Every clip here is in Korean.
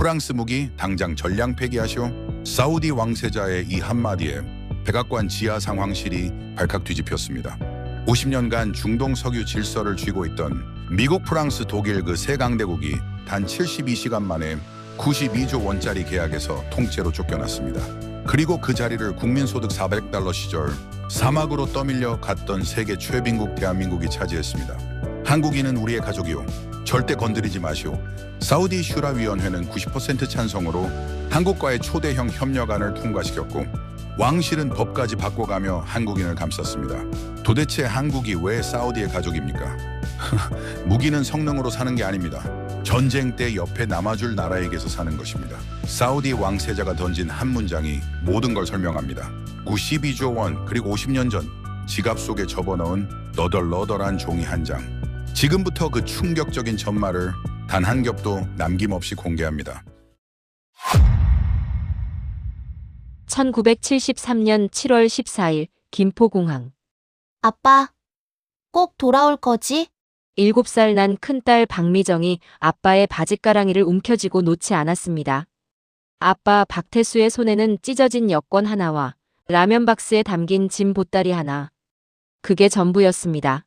프랑스 무기 당장 전량 폐기하시오. 사우디 왕세자의 이 한마디에 백악관 지하 상황실이 발칵 뒤집혔습니다. 50년간 중동 석유 질서를 쥐고 있던 미국, 프랑스, 독일 그 세 강대국이 단 72시간 만에 92조 원짜리 계약에서 통째로 쫓겨났습니다. 그리고 그 자리를 국민소득 $400 시절 사막으로 떠밀려 갔던 세계 최빈국 대한민국이 차지했습니다. 한국인은 우리의 가족이요. 절대 건드리지 마시오. 사우디 슈라위원회는 90% 찬성으로 한국과의 초대형 협력안을 통과시켰고 왕실은 법까지 바꿔가며 한국인을 감쌌습니다. 도대체 한국이 왜 사우디의 가족입니까? 무기는 성능으로 사는 게 아닙니다. 전쟁 때 옆에 남아줄 나라에게서 사는 것입니다. 사우디 왕세자가 던진 한 문장이 모든 걸 설명합니다. 92조 원 그리고 50년 전 지갑 속에 접어넣은 너덜너덜한 종이 한 장. 지금부터 그 충격적인 전말을 단 한 겹도 남김없이 공개합니다. 1973년 7월 14일 김포공항. 아빠, 꼭 돌아올 거지? 7살 난 큰딸 박미정이 아빠의 바짓가랑이를 움켜쥐고 놓지 않았습니다. 아빠 박태수의 손에는 찢어진 여권 하나와 라면 박스에 담긴 짐 보따리 하나. 그게 전부였습니다.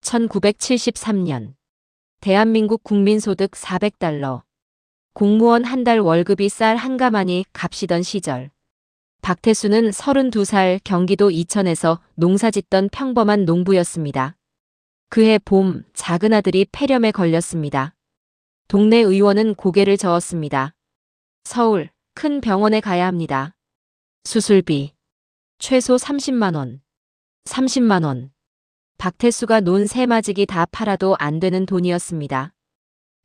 1973년. 대한민국 국민소득 $400. 공무원 한 달 월급이 쌀 한 가마니 값이던 시절. 박태수는 32살 경기도 이천에서 농사짓던 평범한 농부였습니다. 그해 봄 작은 아들이 폐렴에 걸렸습니다. 동네 의원은 고개를 저었습니다. 서울 큰 병원에 가야 합니다. 수술비 최소 30만 원. 30만 원. 박태수가 논 새마지기 다 팔아도 안 되는 돈이었습니다.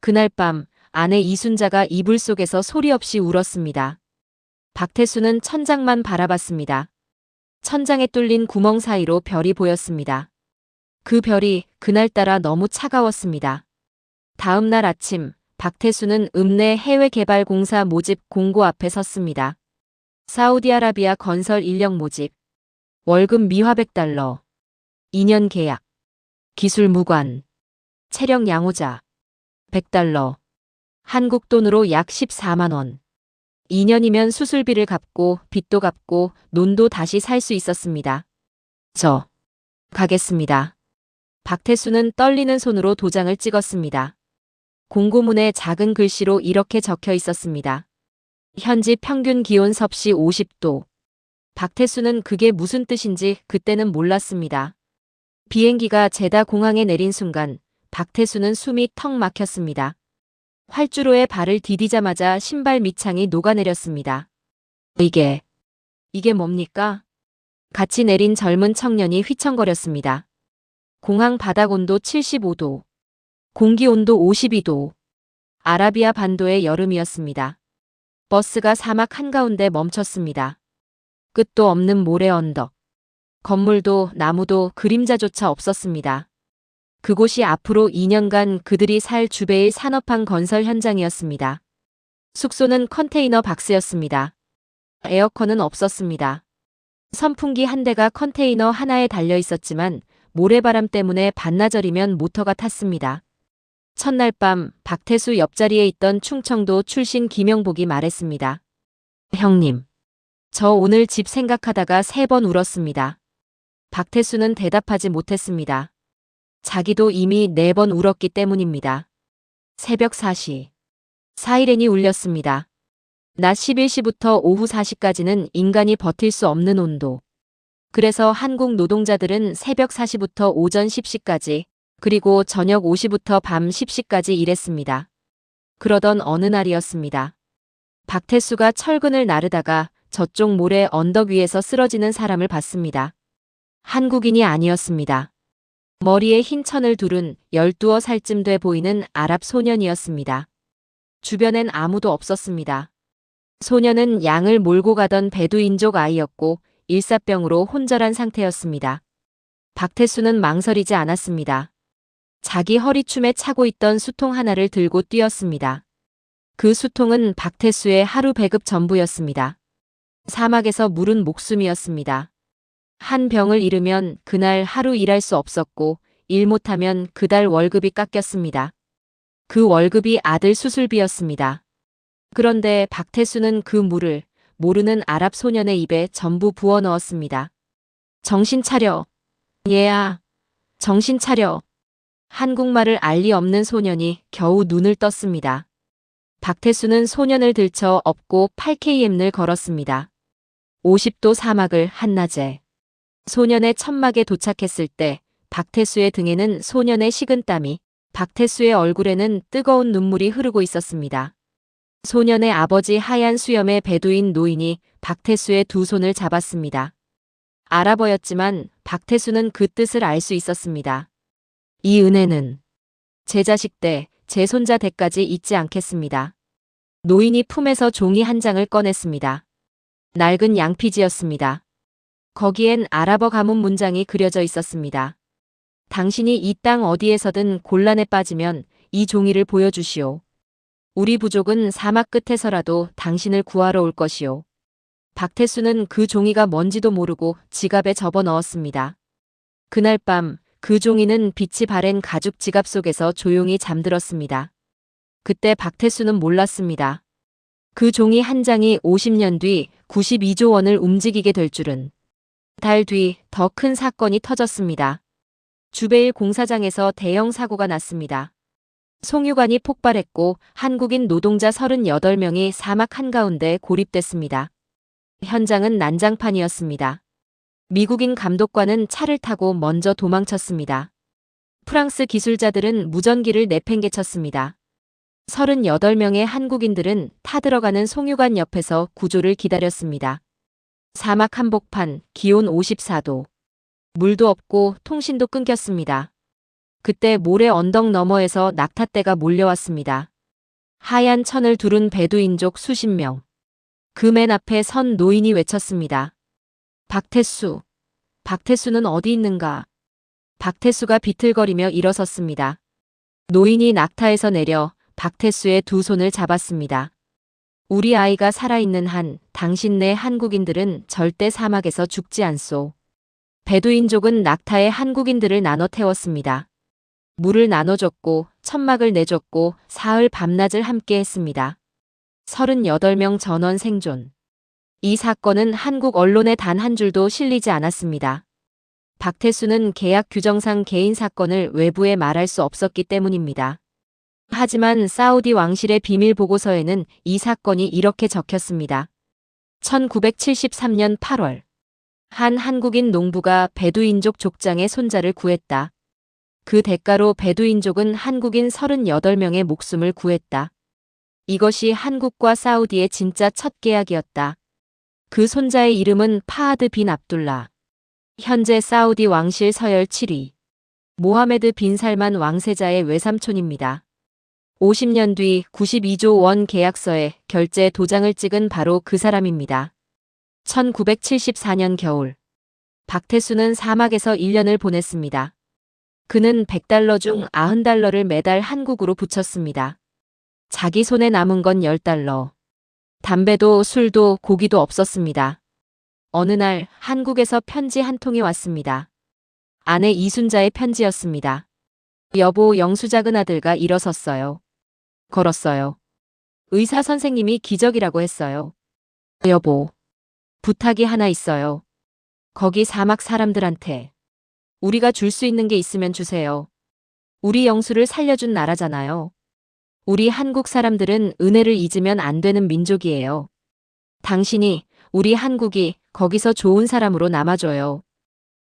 그날 밤 아내 이순자가 이불 속에서 소리 없이 울었습니다. 박태수는 천장만 바라봤습니다. 천장에 뚫린 구멍 사이로 별이 보였습니다. 그 별이 그날따라 너무 차가웠습니다. 다음 날 아침 박태수는 읍내 해외개발공사 모집 공고 앞에 섰습니다. 사우디아라비아 건설 인력 모집. 월급 미화 $100. 2년 계약. 기술 무관. 체력 양호자. $100. 한국 돈으로 약 14만 원. 2년이면 수술비를 갚고 빚도 갚고 논도 다시 살 수 있었습니다. 저 가겠습니다. 박태수는 떨리는 손으로 도장을 찍었습니다. 공고문에 작은 글씨로 이렇게 적혀 있었습니다. 현지 평균 기온 섭씨 50도. 박태수는 그게 무슨 뜻인지 그때는 몰랐습니다. 비행기가 제다 공항에 내린 순간 박태수는 숨이 턱 막혔습니다. 활주로에 발을 디디자마자 신발 밑창이 녹아내렸습니다. 이게 뭡니까? 같이 내린 젊은 청년이 휘청거렸습니다. 공항 바닥 온도 75도. 공기 온도 52도. 아라비아 반도의 여름이었습니다. 버스가 사막 한가운데 멈췄습니다. 끝도 없는 모래 언덕. 건물도 나무도 그림자조차 없었습니다. 그곳이 앞으로 2년간 그들이 살 주베일 산업항 건설 현장이었습니다. 숙소는 컨테이너 박스였습니다. 에어컨은 없었습니다. 선풍기 한 대가 컨테이너 하나에 달려 있었지만 모래바람 때문에 반나절이면 모터가 탔습니다. 첫날 밤 박태수 옆자리에 있던 충청도 출신 김영복이 말했습니다. 형님, 저 오늘 집 생각하다가 3번 울었습니다. 박태수는 대답하지 못했습니다. 자기도 이미 4번 울었기 때문입니다. 새벽 4시. 사이렌이 울렸습니다. 낮 11시부터 오후 4시까지는 인간이 버틸 수 없는 온도. 그래서 한국 노동자들은 새벽 4시부터 오전 10시까지 그리고 저녁 5시부터 밤 10시까지 일했습니다. 그러던 어느 날이었습니다. 박태수가 철근을 나르다가 저쪽 모래 언덕 위에서 쓰러지는 사람을 봤습니다. 한국인이 아니었습니다. 머리에 흰 천을 두른 12살쯤 돼 보이는 아랍 소년이었습니다. 주변엔 아무도 없었습니다. 소년은 양을 몰고 가던 베두인족 아이였고 일사병으로 혼절한 상태였습니다. 박태수는 망설이지 않았습니다. 자기 허리춤에 차고 있던 수통 하나를 들고 뛰었습니다. 그 수통은 박태수의 하루 배급 전부였습니다. 사막에서 물은 목숨이었습니다. 한 병을 잃으면 그날 하루 일할 수 없었고 일 못하면 그달 월급이 깎였습니다. 그 월급이 아들 수술비였습니다. 그런데 박태수는 그 물을 모르는 아랍 소년의 입에 전부 부어 넣었습니다. 정신 차려. 얘야. 정신 차려. 한국말을 알 리 없는 소년이 겨우 눈을 떴습니다. 박태수는 소년을 들쳐 업고 8km를 걸었습니다. 50도 사막을 한낮에. 소년의 천막에 도착했을 때 박태수의 등에는 소년의 식은땀이, 박태수의 얼굴에는 뜨거운 눈물이 흐르고 있었습니다. 소년의 아버지 하얀 수염의 베두인 노인이 박태수의 두 손을 잡았습니다. 아랍어였지만 박태수는 그 뜻을 알 수 있었습니다. 이 은혜는 제 자식 때, 제 손자 때까지 잊지 않겠습니다. 노인이 품에서 종이 한 장을 꺼냈습니다. 낡은 양피지였습니다. 거기엔 아랍어 가문 문장이 그려져 있었습니다. 당신이 이 땅 어디에서든 곤란에 빠지면 이 종이를 보여주시오. 우리 부족은 사막 끝에서라도 당신을 구하러 올 것이오. 박태수는 그 종이가 뭔지도 모르고 지갑에 접어 넣었습니다. 그날 밤 그 종이는 빛이 바랜 가죽 지갑 속에서 조용히 잠들었습니다. 그때 박태수는 몰랐습니다. 그 종이 한 장이 50년 뒤 92조 원을 움직이게 될 줄은. 달 뒤 더 큰 사건이 터졌습니다. 주베일 공사장에서 대형 사고가 났습니다. 송유관이 폭발했고 한국인 노동자 38명이 사막 한가운데 고립됐습니다. 현장은 난장판이었습니다. 미국인 감독관은 차를 타고 먼저 도망쳤습니다. 프랑스 기술자들은 무전기를 내팽개쳤습니다. 38명의 한국인들은 타들어가는 송유관 옆에서 구조를 기다렸습니다. 사막 한복판, 기온 54도. 물도 없고 통신도 끊겼습니다. 그때 모래 언덕 너머에서 낙타떼가 몰려왔습니다. 하얀 천을 두른 베두인족 수십 명. 그 맨 앞에 선 노인이 외쳤습니다. 박태수. 박태수는 어디 있는가? 박태수가 비틀거리며 일어섰습니다. 노인이 낙타에서 내려 박태수의 두 손을 잡았습니다. 우리 아이가 살아있는 한 당신네 한국인들은 절대 사막에서 죽지 않소. 베두인족은 낙타에 한국인들을 나눠 태웠습니다. 물을 나눠줬고 천막을 내줬고 사흘 밤낮을 함께 했습니다. 38명 전원 생존. 이 사건은 한국 언론에 단 한 줄도 실리지 않았습니다. 박태수는 계약 규정상 개인 사건을 외부에 말할 수 없었기 때문입니다. 하지만 사우디 왕실의 비밀 보고서에는 이 사건이 이렇게 적혔습니다. 1973년 8월. 한 한국인 농부가 베두인족 족장의 손자를 구했다. 그 대가로 베두인족은 한국인 38명의 목숨을 구했다. 이것이 한국과 사우디의 진짜 첫 계약이었다. 그 손자의 이름은 파하드 빈 압둘라. 현재 사우디 왕실 서열 7위. 모하메드 빈 살만 왕세자의 외삼촌입니다. 50년 뒤 92조 원 계약서에 결제 도장을 찍은 바로 그 사람입니다. 1974년 겨울. 박태수는 사막에서 1년을 보냈습니다. 그는 100달러 중 90달러를 매달 한국으로 붙였습니다. 자기 손에 남은 건 10달러. 담배도 술도 고기도 없었습니다. 어느 날 한국에서 편지 한 통이 왔습니다. 아내 이순자의 편지였습니다. 여보, 영수 작은 아들가 일어섰어요. 걸었어요. 의사 선생님이 기적이라고 했어요. 여보, 부탁이 하나 있어요. 거기 사막 사람들한테 우리가 줄 수 있는 게 있으면 주세요. 우리 영수를 살려준 나라잖아요. 우리 한국 사람들은 은혜를 잊으면 안 되는 민족이에요. 당신이, 우리 한국이 거기서 좋은 사람으로 남아줘요.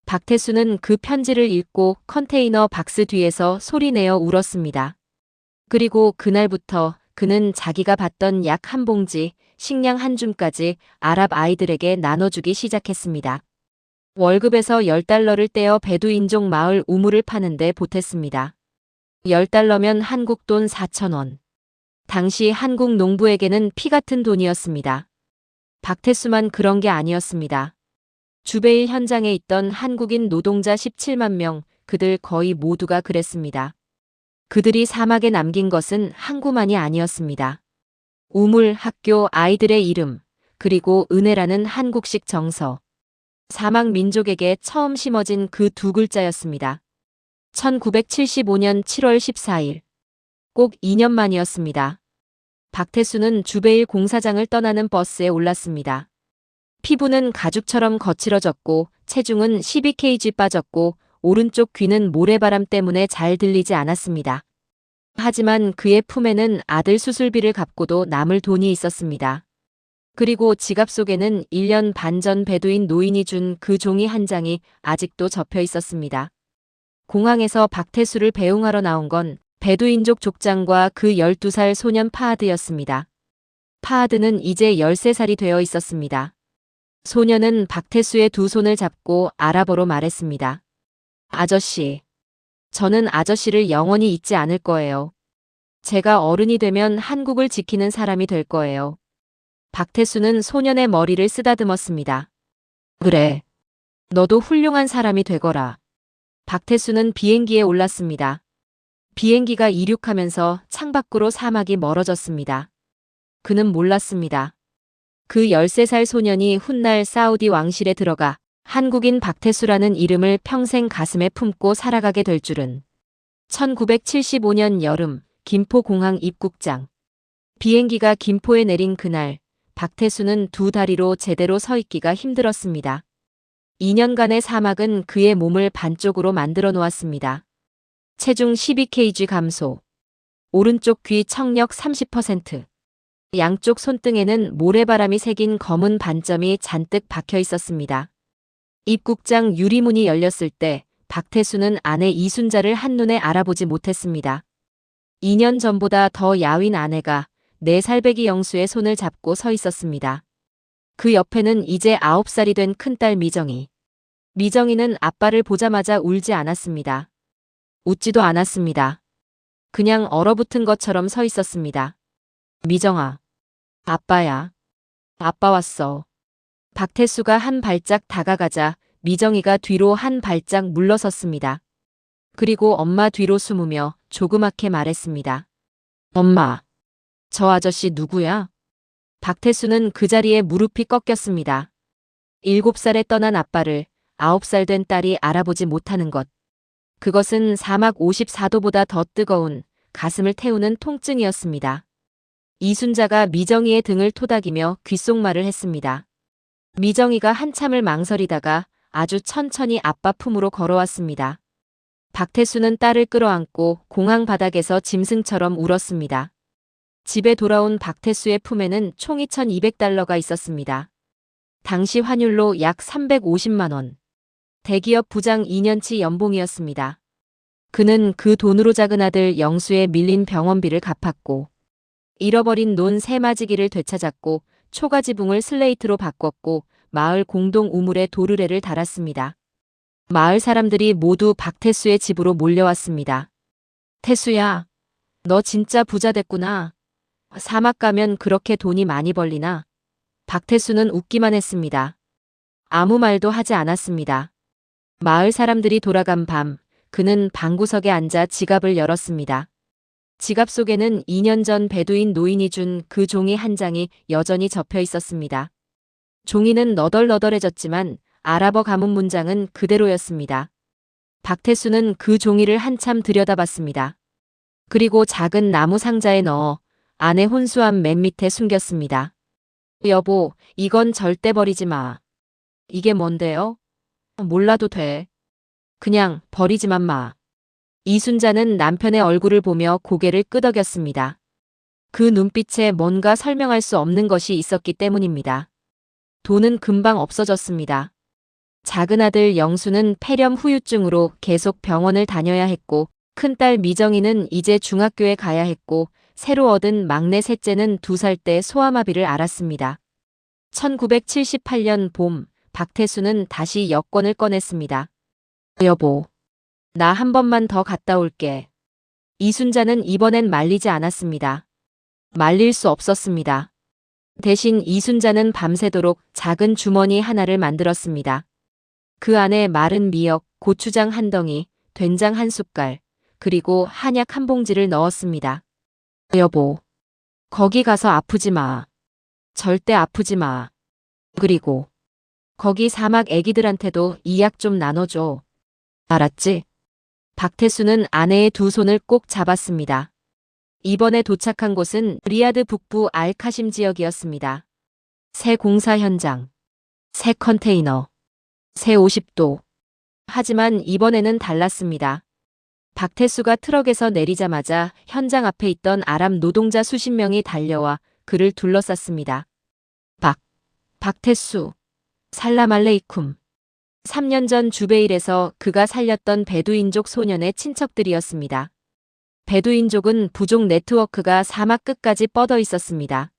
박태수는 그 편지를 읽고 컨테이너 박스 뒤에서 소리내어 울었습니다. 그리고 그날부터 그는 자기가 받던 약 한 봉지, 식량 한 줌까지 아랍 아이들에게 나눠주기 시작했습니다. 월급에서 10달러를 떼어 베두인족 마을 우물을 파는데 보탰습니다. 10달러면 한국 돈 4,000원. 당시 한국 농부에게는 피 같은 돈이었습니다. 박태수만 그런 게 아니었습니다. 주베일 현장에 있던 한국인 노동자 17만 명, 그들 거의 모두가 그랬습니다. 그들이 사막에 남긴 것은 항구만이 아니었습니다. 우물, 학교, 아이들의 이름, 그리고 은혜라는 한국식 정서. 사막 민족에게 처음 심어진 그 두 글자였습니다. 1975년 7월 14일. 꼭 2년 만이었습니다. 박태수는 주베일 공사장을 떠나는 버스에 올랐습니다. 피부는 가죽처럼 거칠어졌고 체중은 12kg 빠졌고 오른쪽 귀는 모래바람 때문에 잘 들리지 않았습니다. 하지만 그의 품에는 아들 수술비를 갚고도 남을 돈이 있었습니다. 그리고 지갑 속에는 1년 반 전 베두인 노인이 준 그 종이 한 장이 아직도 접혀 있었습니다. 공항에서 박태수를 배웅하러 나온 건 베두인족 족장과 그 12살 소년 파하드였습니다. 파하드는 이제 13살이 되어 있었습니다. 소년은 박태수의 두 손을 잡고 아랍어로 말했습니다. 아저씨, 저는 아저씨를 영원히 잊지 않을 거예요. 제가 어른이 되면 한국을 지키는 사람이 될 거예요. 박태수는 소년의 머리를 쓰다듬었습니다. 그래, 너도 훌륭한 사람이 되거라. 박태수는 비행기에 올랐습니다. 비행기가 이륙하면서 창밖으로 사막이 멀어졌습니다. 그는 몰랐습니다. 그 13살 소년이 훗날 사우디 왕실에 들어가 한국인 박태수라는 이름을 평생 가슴에 품고 살아가게 될 줄은. 1975년 여름 김포공항 입국장. 비행기가 김포에 내린 그날 박태수는 두 다리로 제대로 서 있기가 힘들었습니다. 2년간의 사막은 그의 몸을 반쪽으로 만들어 놓았습니다. 체중 12kg 감소. 오른쪽 귀 청력 30%. 양쪽 손등에는 모래바람이 새긴 검은 반점이 잔뜩 박혀 있었습니다. 입국장 유리문이 열렸을 때 박태수는 아내 이순자를 한눈에 알아보지 못했습니다. 2년 전보다 더 야윈 아내가 4살배기 영수의 손을 잡고 서 있었습니다. 그 옆에는 이제 9살이 된 큰딸 미정이. 미정이는 아빠를 보자마자 울지 않았습니다. 웃지도 않았습니다. 그냥 얼어붙은 것처럼 서 있었습니다. 미정아. 아빠야. 아빠 왔어. 박태수가 한 발짝 다가가자 미정이가 뒤로 한 발짝 물러섰습니다. 그리고 엄마 뒤로 숨으며 조그맣게 말했습니다. 엄마. 저 아저씨 누구야? 박태수는 그 자리에 무릎이 꺾였습니다. 7살에 떠난 아빠를 9살 된 딸이 알아보지 못하는 것. 그것은 사막 54도보다 더 뜨거운 가슴을 태우는 통증이었습니다. 이순자가 미정이의 등을 토닥이며 귓속말을 했습니다. 미정이가 한참을 망설이다가 아주 천천히 아빠 품으로 걸어왔습니다. 박태수는 딸을 끌어안고 공항 바닥에서 짐승처럼 울었습니다. 집에 돌아온 박태수의 품에는 총 2,200달러가 있었습니다. 당시 환율로 약 350만 원. 대기업 부장 2년치 연봉이었습니다. 그는 그 돈으로 작은 아들 영수의 밀린 병원비를 갚았고 잃어버린 논 새마지기를 되찾았고 초가지붕을 슬레이트로 바꿨고 마을 공동 우물에 도르래를 달았습니다. 마을 사람들이 모두 박태수의 집으로 몰려왔습니다. 태수야, 너 진짜 부자 됐구나. 사막 가면 그렇게 돈이 많이 벌리나? 박태수는 웃기만 했습니다. 아무 말도 하지 않았습니다. 마을 사람들이 돌아간 밤, 그는 방구석에 앉아 지갑을 열었습니다. 지갑 속에는 2년 전 베두인 노인이 준 그 종이 한 장이 여전히 접혀 있었습니다. 종이는 너덜너덜해졌지만 아랍어 가문 문장은 그대로였습니다. 박태수는 그 종이를 한참 들여다봤습니다. 그리고 작은 나무 상자에 넣어 아내 혼수함 맨 밑에 숨겼습니다. 여보, 이건 절대 버리지 마. 이게 뭔데요? 몰라도 돼. 그냥 버리지만 마. 이순자는 남편의 얼굴을 보며 고개를 끄덕였습니다. 그 눈빛에 뭔가 설명할 수 없는 것이 있었기 때문입니다. 돈은 금방 없어졌습니다. 작은 아들 영수는 폐렴 후유증으로 계속 병원을 다녀야 했고 큰딸 미정이는 이제 중학교에 가야 했고 새로 얻은 막내 셋째는 2살 때 소아마비를 앓았습니다. 1978년 봄, 박태수는 다시 여권을 꺼냈습니다. 여보, 나 한 번만 더 갔다 올게. 이순자는 이번엔 말리지 않았습니다. 말릴 수 없었습니다. 대신 이순자는 밤새도록 작은 주머니 하나를 만들었습니다. 그 안에 마른 미역, 고추장 한 덩이, 된장 한 숟갈, 그리고 한약 한 봉지를 넣었습니다. 여보, 거기 가서 아프지 마. 절대 아프지 마. 그리고 거기 사막 애기들한테도 이 약 좀 나눠줘. 알았지? 박태수는 아내의 두 손을 꼭 잡았습니다. 이번에 도착한 곳은 리야드 북부 알카심 지역이었습니다. 새 공사 현장, 새 컨테이너, 새 50도. 하지만 이번에는 달랐습니다. 박태수가 트럭에서 내리자마자 현장 앞에 있던 아랍 노동자 수십 명이 달려와 그를 둘러쌌습니다. 박태수, 살람 알레이쿰. 3년 전 주베일에서 그가 살렸던 베두인족 소년의 친척들이었습니다. 베두인족은 부족 네트워크가 사막 끝까지 뻗어 있었습니다.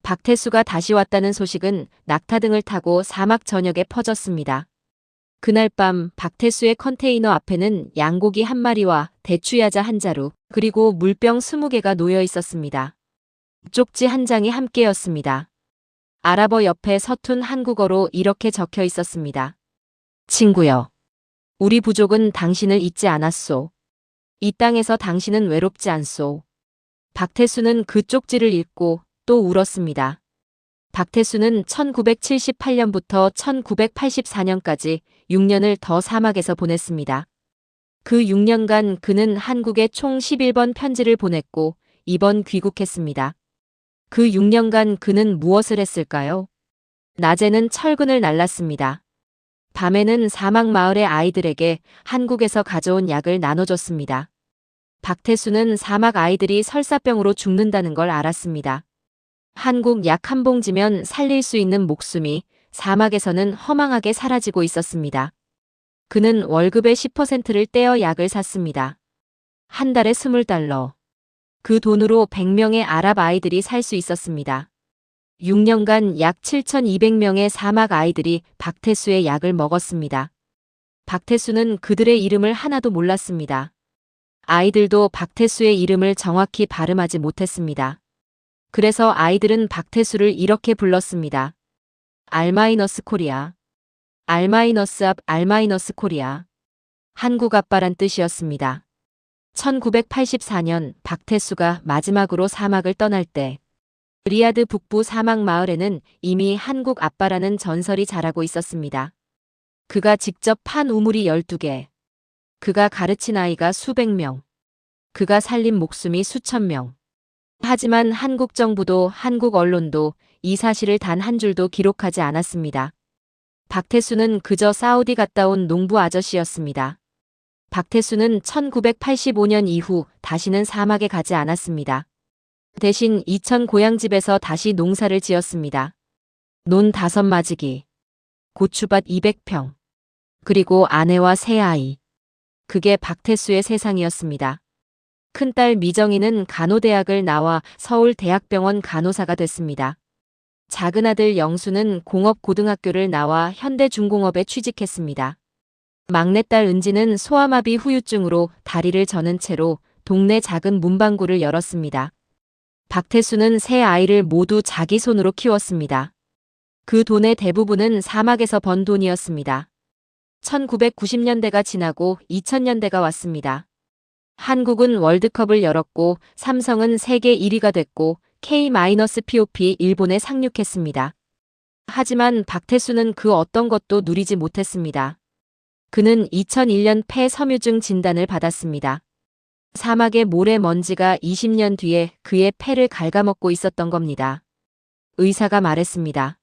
박태수가 다시 왔다는 소식은 낙타 등을 타고 사막 전역에 퍼졌습니다. 그날 밤 박태수의 컨테이너 앞에는 양고기 한 마리와 대추야자 한 자루, 그리고 물병 20개가 놓여 있었습니다. 쪽지 한 장이 함께였습니다. 아랍어 옆에 서툰 한국어로 이렇게 적혀 있었습니다. 친구여, 우리 부족은 당신을 잊지 않았소. 이 땅에서 당신은 외롭지 않소. 박태수는 그 쪽지를 읽고 또 울었습니다. 박태수는 1978년부터 1984년까지 6년을 더 사막에서 보냈습니다. 그 6년간 그는 한국에 총 11번 편지를 보냈고 2번 귀국했습니다. 그 6년간 그는 무엇을 했을까요? 낮에는 철근을 날랐습니다. 밤에는 사막 마을의 아이들에게 한국에서 가져온 약을 나눠줬습니다. 박태수는 사막 아이들이 설사병으로 죽는다는 걸 알았습니다. 한국 약 한 봉지면 살릴 수 있는 목숨이 사막에서는 허망하게 사라지고 있었습니다. 그는 월급의 10%를 떼어 약을 샀습니다. 한 달에 $20. 그 돈으로 100명의 아랍 아이들이 살 수 있었습니다. 6년간 약 7,200명의 사막 아이들이 박태수의 약을 먹었습니다. 박태수는 그들의 이름을 하나도 몰랐습니다. 아이들도 박태수의 이름을 정확히 발음하지 못했습니다. 그래서 아이들은 박태수를 이렇게 불렀습니다. 알마이너스 코리아. 알마이너스 앞 알마이너스 코리아. 한국 아빠란 뜻이었습니다. 1984년 박태수가 마지막으로 사막을 떠날 때 리야드 북부 사막 마을에는 이미 한국 아빠라는 전설이 자라고 있었습니다. 그가 직접 판 우물이 12개. 그가 가르친 아이가 수백 명. 그가 살린 목숨이 수천 명. 하지만 한국 정부도 한국 언론도 이 사실을 단 한 줄도 기록하지 않았습니다. 박태수는 그저 사우디 갔다 온 농부 아저씨였습니다. 박태수는 1985년 이후 다시는 사막에 가지 않았습니다. 대신 이천 고향집에서 다시 농사를 지었습니다. 논 5마지기, 고추밭 200평, 그리고 아내와 세 아이. 그게 박태수의 세상이었습니다. 큰딸 미정이는 간호대학을 나와 서울대학병원 간호사가 됐습니다. 작은 아들 영수는 공업고등학교를 나와 현대중공업에 취직했습니다. 막내딸 은지는 소아마비 후유증으로 다리를 저는 채로 동네 작은 문방구를 열었습니다. 박태수는 세 아이를 모두 자기 손으로 키웠습니다. 그 돈의 대부분은 사막에서 번 돈이었습니다. 1990년대가 지나고 2000년대가 왔습니다. 한국은 월드컵을 열었고 삼성은 세계 1위가 됐고 K-POP 일본에 상륙했습니다. 하지만 박태수는 그 어떤 것도 누리지 못했습니다. 그는 2001년 폐 섬유증 진단을 받았습니다. 사막의 모래먼지가 20년 뒤에 그의 폐를 갉아먹고 있었던 겁니다. 의사가 말했습니다.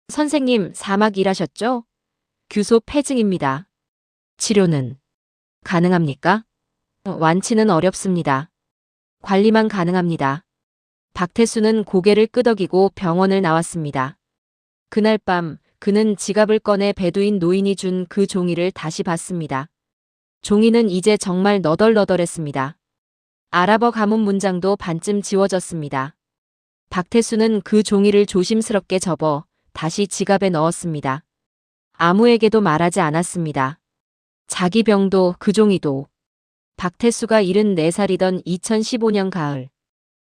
선생님, 사막 일하셨죠? 규소 폐증입니다. 치료는 가능합니까? 완치는 어렵습니다. 관리만 가능합니다. 박태수는 고개를 끄덕이고 병원을 나왔습니다. 그날 밤 그는 지갑을 꺼내 베두인 노인이 준 그 종이를 다시 봤습니다. 종이는 이제 정말 너덜너덜했습니다. 아랍어 가문 문장도 반쯤 지워졌습니다. 박태수는 그 종이를 조심스럽게 접어 다시 지갑에 넣었습니다. 아무에게도 말하지 않았습니다. 자기 병도 그 종이도. 박태수가 74살이던 2015년 가을.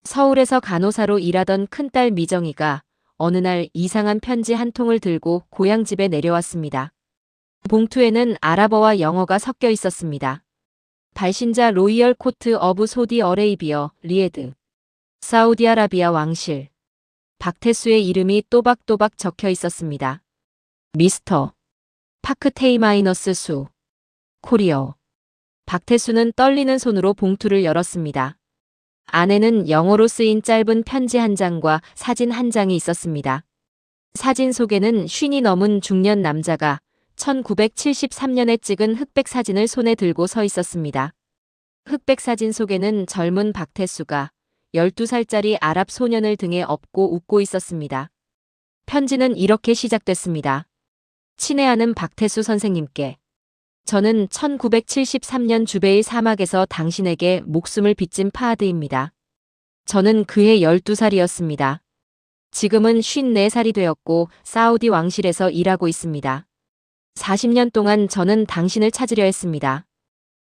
서울에서 간호사로 일하던 큰딸 미정이가 어느 날 이상한 편지 한 통을 들고 고향집에 내려왔습니다. 봉투에는 아랍어와 영어가 섞여 있었습니다. 발신자 로이얼 코트 어브 소디 어레이비어, 리에드. 사우디아라비아 왕실. 박태수의 이름이 또박또박 적혀 있었습니다. 미스터. 파크 테이마이너스 수. 코리어. 박태수는 떨리는 손으로 봉투를 열었습니다. 안에는 영어로 쓰인 짧은 편지 한 장과 사진 한 장이 있었습니다. 사진 속에는 50이 넘은 중년 남자가 1973년에 찍은 흑백 사진을 손에 들고 서 있었습니다. 흑백 사진 속에는 젊은 박태수가 12살짜리 아랍 소년을 등에 업고 웃고 있었습니다. 편지는 이렇게 시작됐습니다. 친애하는 박태수 선생님께. 저는 1973년 주베일 사막에서 당신에게 목숨을 빚진 파하드입니다. 저는 그해 12살이었습니다. 지금은 54살이 되었고 사우디 왕실에서 일하고 있습니다. 40년 동안 저는 당신을 찾으려 했습니다.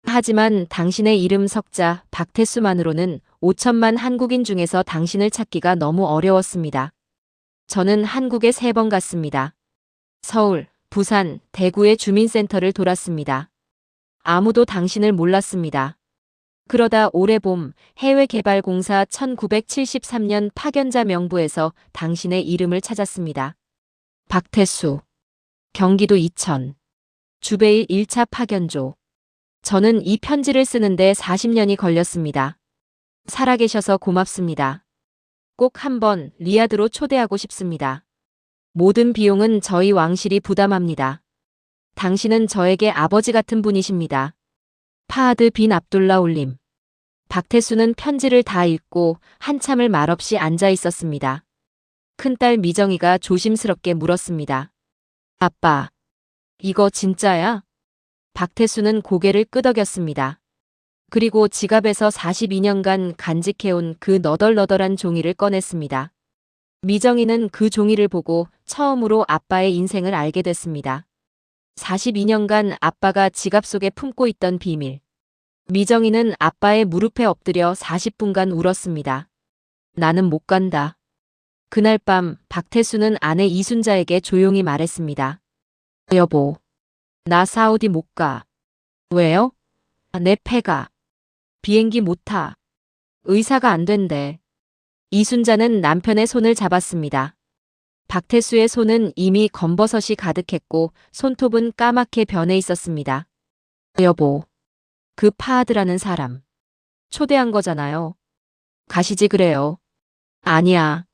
하지만 당신의 이름 석자 박태수만으로는 5천만 한국인 중에서 당신을 찾기가 너무 어려웠습니다. 저는 한국에 3번 갔습니다. 서울, 부산, 대구의 주민센터를 돌았습니다. 아무도 당신을 몰랐습니다. 그러다 올해 봄 해외개발공사 1973년 파견자 명부에서 당신의 이름을 찾았습니다. 박태수. 경기도 이천. 주베일 1차 파견조. 저는 이 편지를 쓰는데 40년이 걸렸습니다. 살아계셔서 고맙습니다. 꼭 한번 리야드로 초대하고 싶습니다. 모든 비용은 저희 왕실이 부담합니다. 당신은 저에게 아버지 같은 분이십니다. 파하드 빈 압둘라 올림. 박태수는 편지를 다 읽고 한참을 말없이 앉아 있었습니다. 큰딸 미정이가 조심스럽게 물었습니다. 아빠, 이거 진짜야? 박태수는 고개를 끄덕였습니다. 그리고 지갑에서 42년간 간직해온 그 너덜너덜한 종이를 꺼냈습니다. 미정이는 그 종이를 보고 처음으로 아빠의 인생을 알게 됐습니다. 42년간 아빠가 지갑 속에 품고 있던 비밀. 미정이는 아빠의 무릎에 엎드려 40분간 울었습니다. 나는 못 간다. 그날 밤 박태수는 아내 이순자에게 조용히 말했습니다. 여보, 나 사우디 못 가. 왜요? 내 폐가. 비행기 못 타. 의사가 안 된대. 이순자는 남편의 손을 잡았습니다. 박태수의 손은 이미 검버섯이 가득했고 손톱은 까맣게 변해 있었습니다. 여보, 그 파하드라는 사람. 초대한 거잖아요. 가시지 그래요. 아니야.